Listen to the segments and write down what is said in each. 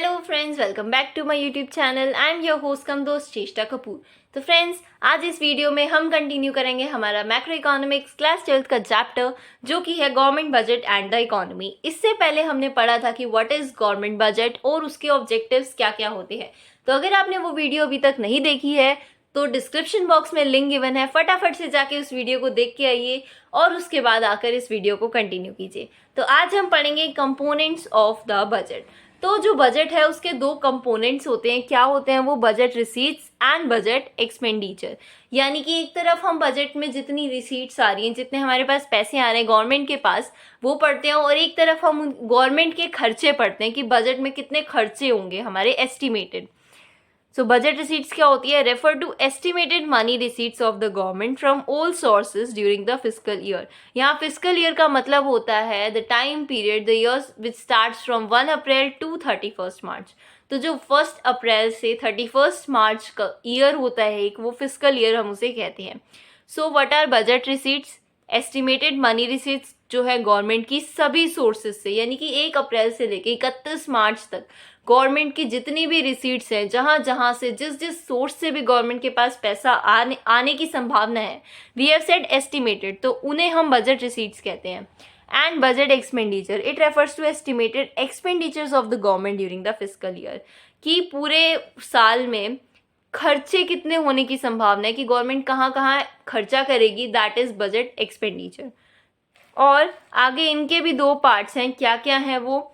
Hello friends, welcome back to my YouTube channel. I am your host कम दोस्त चेष्टा कपूर। तो friends, आज इस वीडियो में हम कंटिन्यू करेंगे हमारा मैक्रो इकोनॉमिक्स क्लास 12th का चैप्टर, जो कि है government budget and the economy. इससे पहले हमने पढ़ा था कि व्हाट इज गवर्नमेंट बजट और उसके ऑब्जेक्टिव्स क्या क्या होते हैं। तो अगर आपने वो वीडियो अभी तक नहीं देखी है तो डिस्क्रिप्शन बॉक्स में लिंक गिवन है, फटाफट से जाके उस वीडियो को देख के आइए और उसके बाद आकर इस वीडियो को कंटिन्यू कीजिए। तो आज हम पढ़ेंगे कंपोनेंट्स ऑफ द बजट। तो जो बजट है उसके दो कंपोनेंट्स होते हैं। क्या होते हैं वो? Budget receipts and budget expenditure. यानी कि एक तरफ हम बजट में जितनी रिसीट्स आ रही हैं, जितने हमारे पास पैसे आ रहे हैं गवर्नमेंट के पास, वो पढ़ते हैं, और एक तरफ हम गवर्नमेंट के खर्चे पढ़ते हैं कि बजट में कितने खर्चे होंगे हमारे एस्टिमेटेड। सो बजट रिसीट्स क्या होती है? Refer to estimated money receipts of the government from all sources during the fiscal year. यहाँ फिस्कल ईयर का मतलब होता है the time period the years which starts from 1 April to 31 March. तो जो 1 अप्रैल से 31 मार्च का ईयर होता है एक, वो फिस्कल ईयर हम उसे कहते हैं। So what are budget receipts? Estimated money receipts जो है गवर्नमेंट की सभी सोर्सेज से, यानी कि 1 अप्रैल से लेकर 31 मार्च तक गवर्नमेंट की जितनी भी रिसीट्स हैं, जहां जहां से जिस जिस सोर्स से भी गवर्नमेंट के पास पैसा आने की संभावना है, वी हैव सेड एस्टिमेटेड, तो उन्हें हम बजट रिसीट्स कहते हैं। And budget expenditure, it refers to estimated expenditures of the government during the fiscal year, कि पूरे साल में खर्चे कितने होने की संभावना है, कि गवर्नमेंट कहाँ कहाँ खर्चा करेगी, दैट इज बजट एक्सपेंडिचर। और आगे इनके भी दो पार्ट्स हैं। क्या क्या है वो?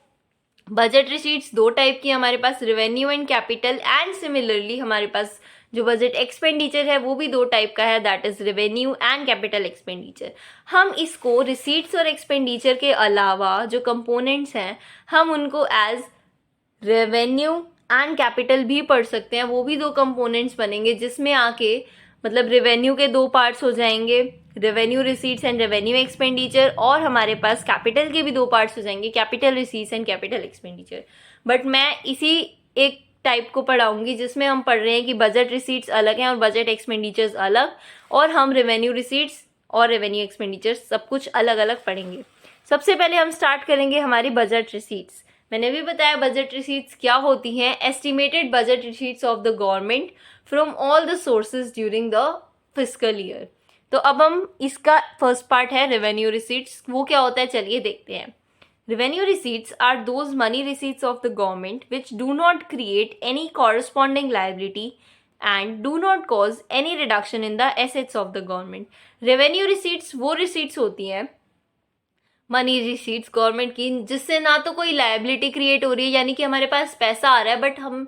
बजट रिसीट्स दो टाइप की हमारे पास, revenue and capital. And similarly हमारे पास जो बजट एक्सपेंडिचर है वो भी दो टाइप का है, that is revenue and capital expenditure. हम इसको रिसीट्स और एक्सपेंडिचर के अलावा जो कंपोनेंट्स हैं, हम उनको एज रेवेन्यू एंड कैपिटल भी पढ़ सकते हैं। वो भी दो कंपोनेंट्स बनेंगे, जिसमें आके मतलब रेवेन्यू के दो पार्ट्स हो जाएंगे, revenue receipts and revenue expenditure, और हमारे पास कैपिटल के भी दो पार्ट्स हो जाएंगे, capital receipts and capital expenditure. But मैं इसी एक टाइप को पढ़ाऊंगी जिसमें हम पढ़ रहे हैं कि बजट रिसीट्स अलग हैं और बजट एक्सपेंडिचर्स अलग, और हम रेवेन्यू रिसीट्स और रेवेन्यू एक्सपेंडिचर्स सब कुछ अलग अलग पढ़ेंगे। सबसे पहले हम स्टार्ट करेंगे हमारी बजट रिसीट्स। मैंने भी बताया बजट रिसीट्स क्या होती हैं। Estimated budget receipts of the government from all the sources during the fiscal year. तो अब हम इसका फर्स्ट पार्ट है रेवेन्यू रिसीट्स। वो क्या होता है चलिए देखते हैं। Revenue receipts are those money receipts of the government which do not create any corresponding liability and do not cause any reduction in the assets of the government. Revenue receipts वो receipts होती हैं, money receipts government की, जिससे ना तो कोई liability create हो रही है, यानी कि हमारे पास पैसा आ रहा है बट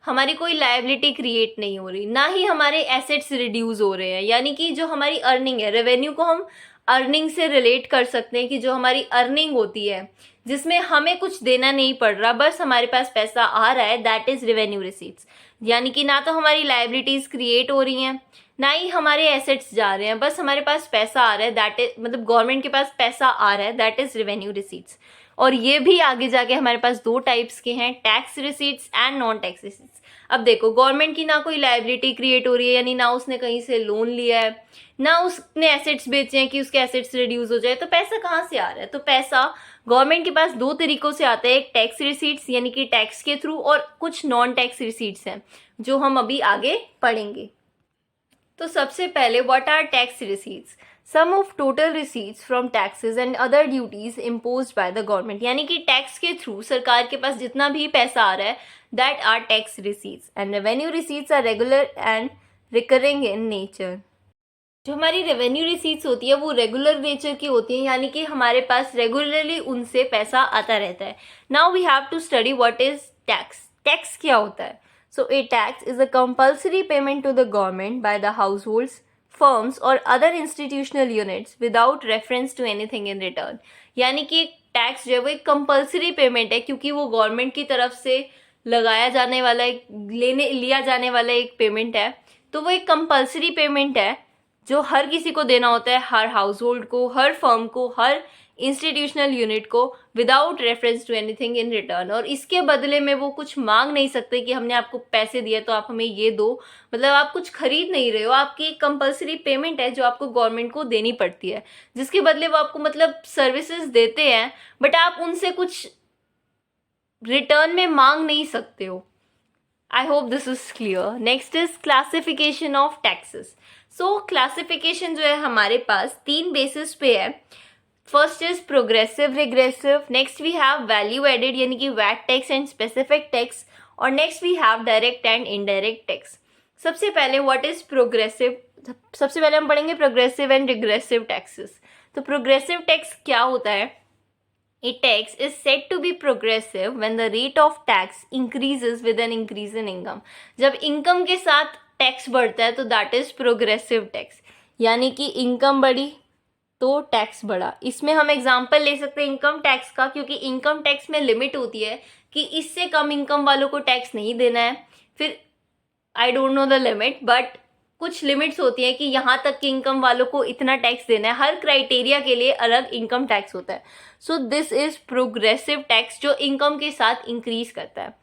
हमारी कोई लायबिलिटी क्रिएट नहीं हो रही, ना ही हमारे एसेट्स रिड्यूस हो रहे हैं। यानी कि जो हमारी अर्निंग है, रेवेन्यू को हम अर्निंग से रिलेट कर सकते हैं कि जो हमारी अर्निंग होती है जिसमें हमें कुछ देना नहीं पड़ रहा, बस हमारे पास पैसा आ रहा है, दैट इज रेवेन्यू रिसीट्स। यानी कि ना तो हमारी लायबिलिटीज क्रिएट हो रही हैं, ना ही हमारे एसेट्स जा रहे हैं, बस हमारे पास पैसा आ रहा है, दैट इज मतलब गवर्नमेंट के पास पैसा आ रहा है, दैट इज रेवेन्यू रिसीट्स। और ये भी आगे जाके हमारे पास दो टाइप्स के हैं, tax receipts and non tax receipts. अब देखो, गवर्नमेंट की ना कोई लायबिलिटी क्रिएट हो रही है, यानी ना उसने कहीं से लोन लिया है, ना उसने एसेट्स बेचे हैं कि उसके एसेट्स रिड्यूस हो जाए, तो पैसा कहाँ से आ रहा है? तो पैसा गवर्नमेंट के पास दो तरीकों से आता है, एक टैक्स रिसीट्स यानी कि टैक्स के थ्रू, और कुछ नॉन टैक्स रिसीट्स हैं जो हम अभी आगे पढ़ेंगे। तो सबसे पहले what are tax receipts? Sum of total receipts from taxes and other duties imposed by the government. यानी कि टैक्स के थ्रू सरकार के पास जितना भी पैसा आ रहा है, that are tax receipts. And revenue receipts are regular and recurring in nature. जो हमारी रेवेन्यू रिसीट्स होती है वो रेगुलर नेचर की होती है, यानी कि हमारे पास रेगुलरली उनसे पैसा आता रहता है। Now we have to study what is tax. Tax क्या होता है? So a tax is a compulsory payment to the government by the households, firms or other institutional units without reference to anything in return। यानी कि tax जो है वो एक compulsory payment है, क्योंकि वो गवर्नमेंट की तरफ से लगाया जाने वाला एक लिया जाने वाला एक पेमेंट है। तो वो एक कंपल्सरी पेमेंट है जो हर किसी को देना होता है, हर हाउस होल्ड को, हर फर्म को, हर इंस्टीट्यूशनल यूनिट को, without reference to anything in return. और इसके बदले में वो कुछ मांग नहीं सकते कि हमने आपको पैसे दिए तो आप हमें ये दो, मतलब आप कुछ खरीद नहीं रहे हो, आपकी एक कंपल्सरी पेमेंट है जो आपको गवर्नमेंट को देनी पड़ती है, जिसके बदले वो आपको मतलब सर्विसेज देते हैं, बट आप उनसे कुछ रिटर्न में मांग नहीं सकते हो। I hope this is clear. Next is classification of taxes. So classification जो है हमारे पास 3 बेसिस पे है। First is progressive regressive, next we have value added यानी कि VAT tax and specific tax, और next we have direct and indirect tax. सबसे पहले व्हाट इज प्रोग्रेसिव, सबसे पहले हम पढ़ेंगे प्रोग्रेसिव एंड रिग्रेसिव टैक्सेस। तो प्रोग्रेसिव टैक्स क्या होता है? A tax is said to be progressive when the rate of tax increases with an increase in income. जब इनकम के साथ टैक्स बढ़ता है तो दैट इज प्रोग्रेसिव टैक्स, यानी कि इनकम बढ़ी तो टैक्स बढ़ा। इसमें हम एग्जांपल ले सकते हैं इनकम टैक्स का, क्योंकि इनकम टैक्स में लिमिट होती है कि इससे कम इनकम वालों को टैक्स नहीं देना है। फिर I don't know the limit, but कुछ लिमिट्स होती है कि यहाँ तक की इनकम वालों को इतना टैक्स देना है। हर क्राइटेरिया के लिए अलग इनकम टैक्स होता है। So this is progressive tax जो इनकम के साथ इंक्रीज करता है,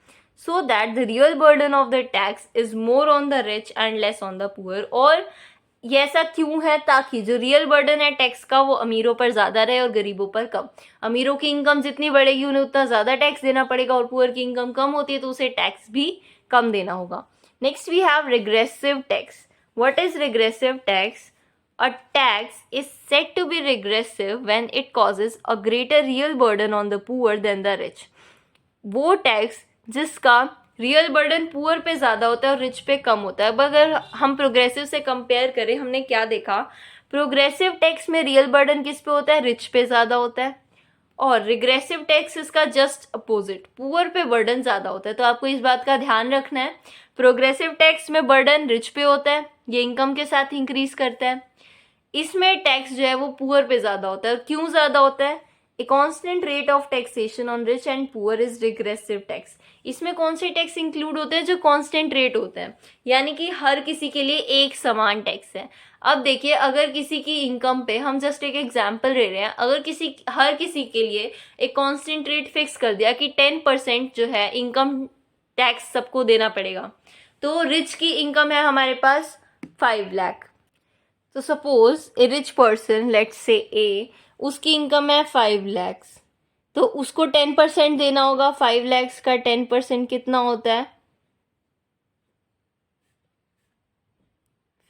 so that the real burden of the tax is more on the rich and less on the poor. और ये ऐसा क्यों है? ताकि जो रियल बर्डन है टैक्स का वो अमीरों पर ज़्यादा रहे और गरीबों पर कम। अमीरों की इनकम जितनी बढ़ेगी उन्हें उतना ज़्यादा टैक्स देना पड़ेगा, और पुअर की इनकम कम होती है तो उसे टैक्स भी कम देना होगा। Next we have regressive tax. What is regressive tax? A tax is said to be regressive when it causes a greater real burden on the poor than the rich. वो tax जिसका real burden poor पे ज़्यादा होता है और rich पे कम होता है। अब अगर हम प्रोग्रेसिव से कंपेयर करें, हमने क्या देखा? प्रोग्रेसिव टैक्स में रियल बर्डन किस पे होता है? रिच पे ज़्यादा होता है। और रिग्रेसिव टैक्स इसका जस्ट अपोजिट, पुअर पे बर्डन ज़्यादा होता है। तो आपको इस बात का ध्यान रखना है, प्रोग्रेसिव टैक्स में बर्डन रिच पे होता है, ये इनकम के साथ इंक्रीज करता है। इसमें टैक्स जो है वो पुअर पे ज़्यादा होता है। क्यों ज़्यादा होता है? A constant rate of taxation on rich and poor is regressive tax. इसमें कौन से टैक्स इंक्लूड होते हैं? जो कॉन्स्टेंट रेट होते हैं, यानी कि हर किसी के लिए एक समान टैक्स है। अब देखिए, अगर किसी की इनकम पे, हम जस्ट एक एग्जांपल ले रहे हैं, अगर हर किसी के लिए एक कांस्टेंट रेट फिक्स कर दिया कि 10% जो है इनकम टैक्स सबको देना पड़ेगा, तो रिच की इनकम है हमारे पास 5 लाख। तो suppose a rich person, let's say a, उसकी इनकम है 5 लैक्स, तो उसको 10% देना होगा। 5 लैक्स का 10% कितना होता है?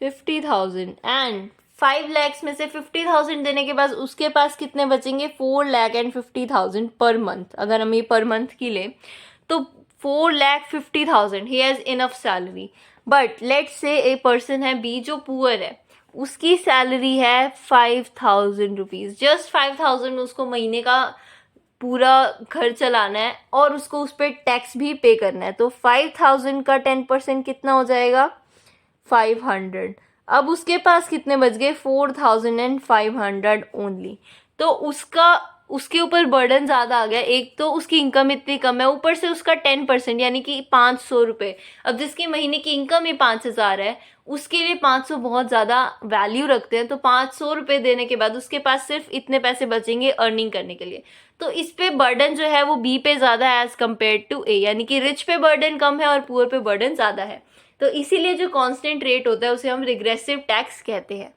50,000। एंड 5 लैक्स में से 50,000 देने के बाद उसके पास कितने बचेंगे? 4,50,000 पर मंथ। अगर हम ये पर मंथ की ले तो 4,50,000 he has enough salary. But let's say a person है बी जो पुअर है, उसकी सैलरी है 5,000 रुपीज़। जस्ट 5,000 उसको महीने का पूरा घर चलाना है और उसको उस पर टैक्स भी पे करना है। तो 5,000 का 10% कितना हो जाएगा? 500। अब उसके पास कितने बच गए? 4,500 ओनली। तो उसके ऊपर बर्डन ज़्यादा आ गया। एक तो उसकी इनकम इतनी कम है, ऊपर से उसका 10% यानी कि 500 रुपये। अब जिसकी महीने की इनकम ही 5,000 है, उसके लिए 500 बहुत ज़्यादा वैल्यू रखते हैं। तो 500 रुपये देने के बाद उसके पास सिर्फ इतने पैसे बचेंगे अर्निंग करने के लिए। तो इस पे बर्डन जो है वो बी पे ज़्यादा है एज कम्पेयर टू ए, यानी कि रिच पे बर्डन कम है और पुअर पे बर्डन ज़्यादा है। तो इसीलिए जो कांस्टेंट रेट होता है उसे हम रिग्रेसिव टैक्स कहते हैं।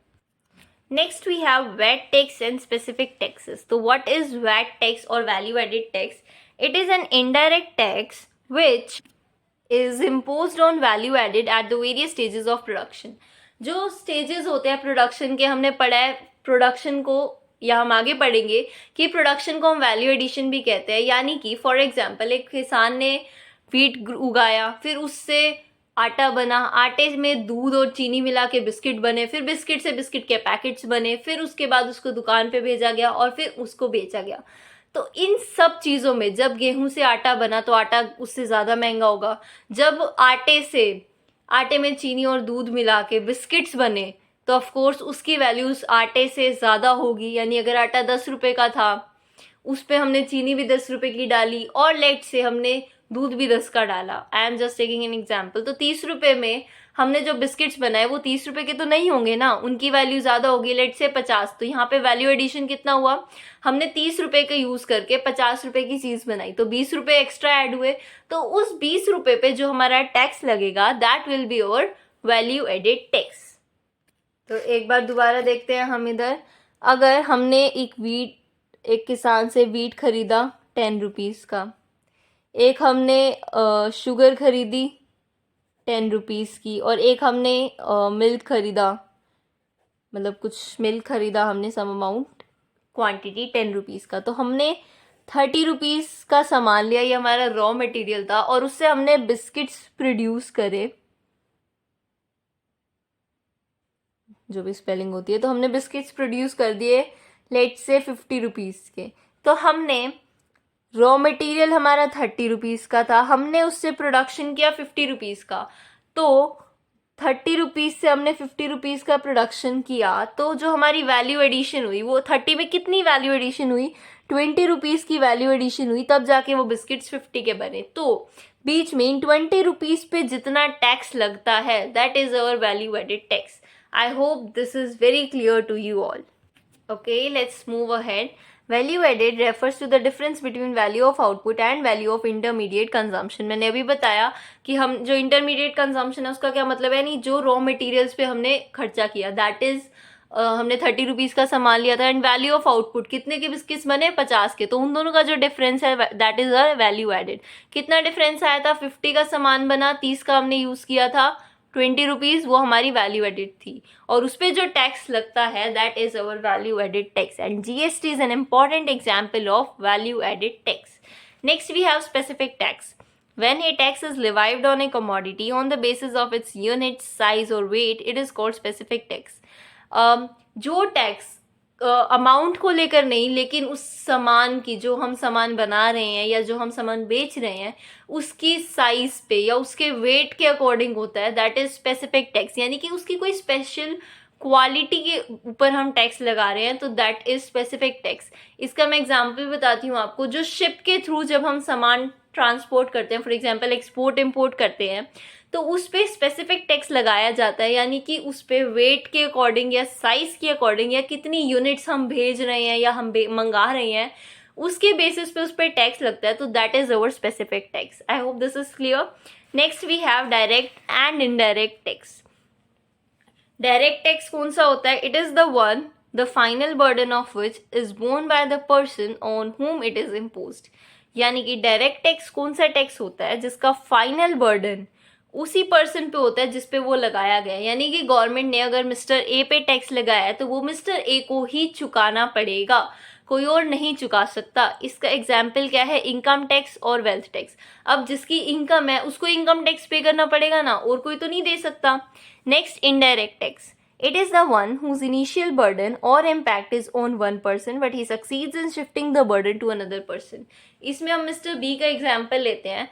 Next we have VAT tax and specific taxes. तो व्हाट इज वैट टैक्स और value added tax? It is an indirect tax which is imposed on value added at the various stages of production. जो stages होते हैं production के, हमने पढ़ा है production को, या हम आगे पढ़ेंगे कि प्रोडक्शन को हम वैल्यू एडिशन भी कहते हैं। यानी कि फॉर एग्जांपल एक किसान ने व्हीट उगाया, फिर उससे आटा बना, आटे में दूध और चीनी मिला के बिस्किट बने, फिर बिस्किट से बिस्किट के पैकेट्स बने, फिर उसके बाद उसको दुकान पे भेजा गया और फिर उसको बेचा गया। तो इन सब चीज़ों में जब गेहूं से आटा बना तो आटा उससे ज़्यादा महंगा होगा। जब आटे में चीनी और दूध मिला के बिस्किट्स बने तो ऑफ कोर्स उसकी वैल्यूज आटे से ज़्यादा होगी। यानी अगर आटा 10 रुपये का था, उस पर हमने चीनी भी 10 रुपये की डाली और लेट से हमने दूध भी 10 का डाला। I am just taking an example. तो 30 रुपये में हमने जो बिस्किट्स बनाए वो 30 रुपये के तो नहीं होंगे ना, उनकी वैल्यू ज़्यादा होगी, लेट से 50। तो यहाँ पे वैल्यू एडिशन कितना हुआ? हमने 30 रुपये का यूज़ करके 50 रुपये की चीज़ बनाई, तो 20 रुपये एक्स्ट्रा ऐड हुए। तो उस 20 रुपये पे जो हमारा टैक्स लगेगा that will be your value added tax. तो एक बार दोबारा देखते हैं हम इधर। अगर हमने एक किसान से वीट खरीदा 10 रुपीज़ का, एक हमने शुगर खरीदी 10 रुपीज़ की, और एक हमने मिल्क खरीदा, मतलब कुछ मिल्क खरीदा हमने सम अमाउंट, क्वांटिटी 10 रुपीज़ का। तो हमने 30 रुपीज़ का सामान लिया, ये हमारा रॉ मटेरियल था, और उससे हमने बिस्किट्स प्रोड्यूस करे, जो भी स्पेलिंग होती है। तो हमने बिस्किट्स प्रोड्यूस कर दिए लेट से 50 रुपीज़ के। तो हमने रॉ मटेरियल हमारा 30 रुपीज़ का था, हमने उससे प्रोडक्शन किया 50 रुपीज़ का। तो 30 रुपीज़ से हमने 50 रुपीज़ का प्रोडक्शन किया, तो जो हमारी वैल्यू एडिशन हुई वो 30 में कितनी वैल्यू एडिशन हुई, 20 रुपीज़ की वैल्यू एडिशन हुई, तब जाके वो बिस्किट्स 50 के बने। तो बीच में इन 20 रुपीज़ पे जितना टैक्स लगता है, that is our value added tax. I hope this is very clear to you all. Okay, let's move ahead. Value added refers to the difference between value of output and value of intermediate consumption. मैंने अभी बताया कि हम जो intermediate consumption है उसका क्या मतलब है, नहीं जो raw materials पे हमने खर्चा किया, that is हमने 30 रुपीज़ का सामान लिया था, एंड वैल्यू ऑफ आउटपुट कितने के बिस्किट्स बने, 50 के। तो उन दोनों का जो डिफरेंस है that is a value added. कितना डिफरेंस आया था, 50 का सामान बना, 30 का हमने यूज़ किया था, 20 रुपीज़ वो हमारी वैल्यू एडिड थी, और उस पर जो टैक्स लगता है that is our value added tax, and GST is an important example of value added tax. Next we have specific tax. When a tax is levied on a commodity on the basis of its unit, size or weight, it is called specific tax. जो tax amount को लेकर नहीं, लेकिन उस सामान की, जो हम सामान बना रहे हैं या जो हम सामान बेच रहे हैं, उसकी साइज पे या उसके वेट के अकॉर्डिंग होता है, दैट इज स्पेसिफिक टैक्स। यानी कि उसकी कोई स्पेशल क्वालिटी के ऊपर हम टैक्स लगा रहे हैं, तो दैट इज स्पेसिफिक टैक्स। इसका मैं एग्जांपल बताती हूँ आपको। जो शिप के थ्रू जब हम सामान ट्रांसपोर्ट करते हैं, फॉर एग्जांपल एक्सपोर्ट इम्पोर्ट करते हैं, तो उस पर स्पेसिफिक टैक्स लगाया जाता है। यानी कि उस पर वेट के अकॉर्डिंग या साइज के अकॉर्डिंग या कितनी यूनिट्स हम भेज रहे हैं या हम मंगा रहे हैं, उसके बेसिस पे उस पर टैक्स लगता है। तो that is our specific tax. I hope this is clear. Next we have direct and indirect tax. Direct tax कौन सा होता है, it is the one the final burden of which is borne by the person on whom it is imposed. यानी कि direct tax कौन सा tax होता है जिसका फाइनल बर्डन उसी पर्सन पे होता है जिस पे वो लगाया गया है। यानी कि गवर्नमेंट ने अगर मिस्टर ए पे टैक्स लगाया है तो वो मिस्टर ए को ही चुकाना पड़ेगा, कोई और नहीं चुका सकता। इसका एग्जाम्पल क्या है, इनकम टैक्स और वेल्थ टैक्स। अब जिसकी इनकम है उसको इनकम टैक्स पे करना पड़ेगा ना, और कोई तो नहीं दे सकता। Next indirect tax, it is the one whose initial burden or impact is on one person but he succeeds in shifting the burden to another person. इसमें हम मिस्टर बी का एग्जाम्पल लेते हैं।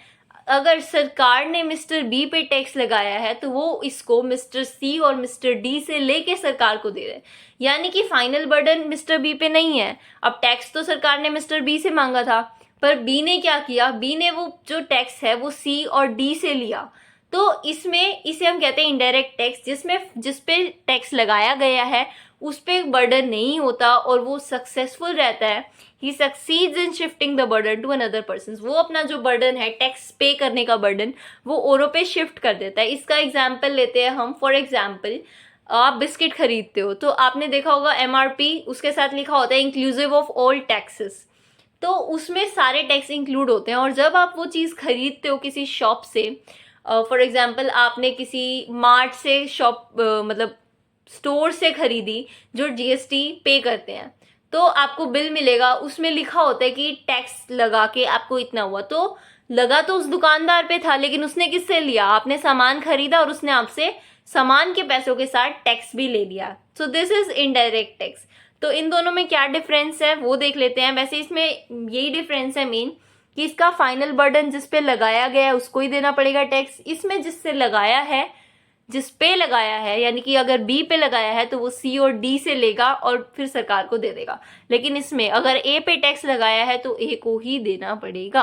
अगर सरकार ने मिस्टर बी पे tax लगाया है तो वो इसको मिस्टर सी और मिस्टर डी से लेके सरकार को दे रहे हैं। यानी कि फाइनल बर्डन मिस्टर बी पे नहीं है। अब टैक्स तो सरकार ने मिस्टर बी से मांगा था, पर बी ने क्या किया, बी ने वो जो टैक्स है वो सी और डी से लिया। तो इसमें इसे हम कहते हैं इनडायरेक्ट टैक्स, जिस पे टैक्स लगाया गया है उस पे बर्डन नहीं होता और वो सक्सेसफुल रहता है। He succeeds in shifting the burden to another person. वो अपना जो बर्डन है टैक्स पे करने का बर्डन वो औरों पे शिफ्ट कर देता है। इसका एग्जाम्पल लेते हैं हम। फॉर एग्जाम्पल आप बिस्किट खरीदते हो तो आपने देखा होगा एमआरपी उसके साथ लिखा होता है इंक्लूसिव ऑफ ऑल टैक्सेस। तो उसमें सारे टैक्स इंक्लूड होते हैं। और जब आप वो चीज़ खरीदते हो किसी शॉप से, फॉर एग्जाम्पल आपने किसी मार्ट से मतलब स्टोर से खरीदी जो जीएसटी पे करते हैं, तो आपको बिल मिलेगा, उसमें लिखा होता है कि टैक्स लगा के आपको इतना हुआ। तो लगा तो उस दुकानदार पे था, लेकिन उसने किससे लिया, आपने सामान खरीदा और उसने आपसे सामान के पैसों के साथ टैक्स भी ले लिया। So this is indirect tax. तो इन दोनों में क्या डिफरेंस है वो देख लेते हैं। वैसे इसमें यही डिफरेंस है मेन कि इसका फाइनल बर्डन जिस पे लगाया गया है उसको ही देना पड़ेगा टैक्स। इसमें जिससे लगाया है, जिस पे लगाया है, यानी कि अगर बी पे लगाया है तो वो सी और डी से लेगा और फिर सरकार को दे देगा। लेकिन इसमें अगर ए पे टैक्स लगाया है तो ए को ही देना पड़ेगा।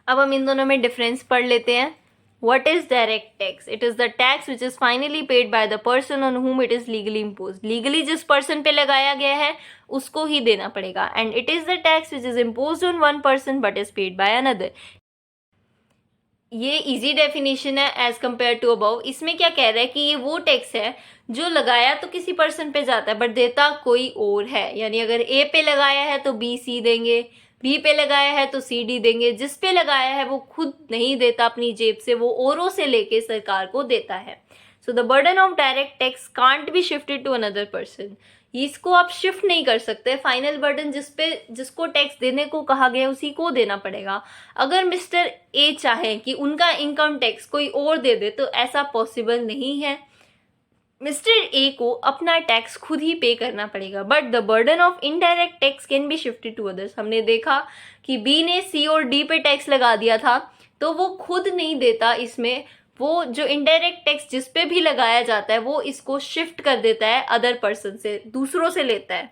अब हम इन दोनों में डिफरेंस पढ़ लेते हैं। What is direct tax? It is the tax which is finally paid by the person on whom it is legally imposed. Legally जिस person पे लगाया गया है उसको ही देना पड़ेगा। And it is the tax which is imposed on one person but is paid by another. ये easy definition है एज कम्पेयर टू अबव। इसमें क्या कह रहा है कि ये वो टैक्स है जो लगाया तो किसी पर्सन पे जाता है बट देता कोई और है। यानी अगर ए पे लगाया है तो बी सी देंगे, बी पे लगाया है तो सी डी देंगे, जिस पे लगाया है वो खुद नहीं देता अपनी जेब से, वो औरों से लेके सरकार को देता है। So the burden of direct tax can't be shifted to another person. इसको आप शिफ्ट नहीं कर सकते। फाइनल बर्डन जिसको टैक्स देने को कहा गया उसी को देना पड़ेगा। अगर मिस्टर ए चाहे कि उनका इनकम टैक्स कोई और दे दे तो ऐसा पॉसिबल नहीं है। मिस्टर ए को अपना टैक्स खुद ही पे करना पड़ेगा। But the burden of indirect tax can be shifted to others. हमने देखा कि बी ने सी और डी पे टैक्स लगा दिया था तो वो खुद नहीं देता इसमें, वो जो इनडायरेक्ट टैक्स जिस पे भी लगाया जाता है वो इसको शिफ्ट कर देता है अदर पर्सन से, दूसरों से लेता है।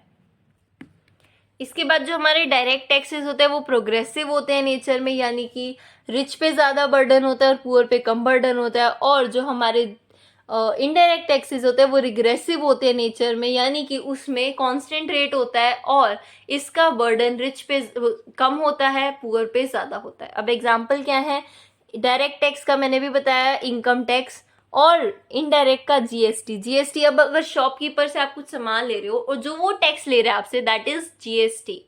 इसके बाद जो हमारे डायरेक्ट टैक्सेस होते हैं वो प्रोग्रेसिव होते हैं नेचर में, यानी कि रिच पे ज़्यादा बर्डन होता है और पुअर पे कम बर्डन होता है। और जो हमारे इनडायरेक्ट टैक्सेस होते हैं वो रिग्रेसिव होते हैं नेचर में, यानी कि उसमें कांस्टेंट रेट होता है और इसका बर्डन रिच पे कम होता है, पुअर पे ज़्यादा होता है। अब एग्जांपल क्या है डायरेक्ट टैक्स का? मैंने भी बताया इनकम टैक्स, और इनडायरेक्ट का जीएसटी। जीएसटी अब अगर शॉपकीपर से आप कुछ सामान ले रहे हो और जो वो टैक्स ले रहा है आपसे, दैट इज जीएसटी।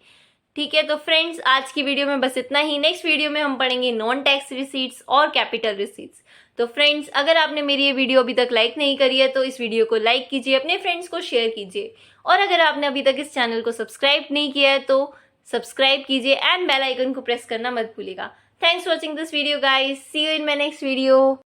ठीक है, तो फ्रेंड्स आज की वीडियो में बस इतना ही। नेक्स्ट वीडियो में हम पढ़ेंगे नॉन टैक्स रिसीट्स और कैपिटल रिसीट्स। तो फ्रेंड्स अगर आपने मेरी ये वीडियो अभी तक लाइक नहीं करी है तो इस वीडियो को लाइक कीजिए, अपने फ्रेंड्स को शेयर कीजिए, और अगर आपने अभी तक इस चैनल को सब्सक्राइब नहीं किया है तो सब्सक्राइब कीजिए एंड बेल आइकन को प्रेस करना मत भूलिएगा। Thanks for watching this video guys, see you in my next video.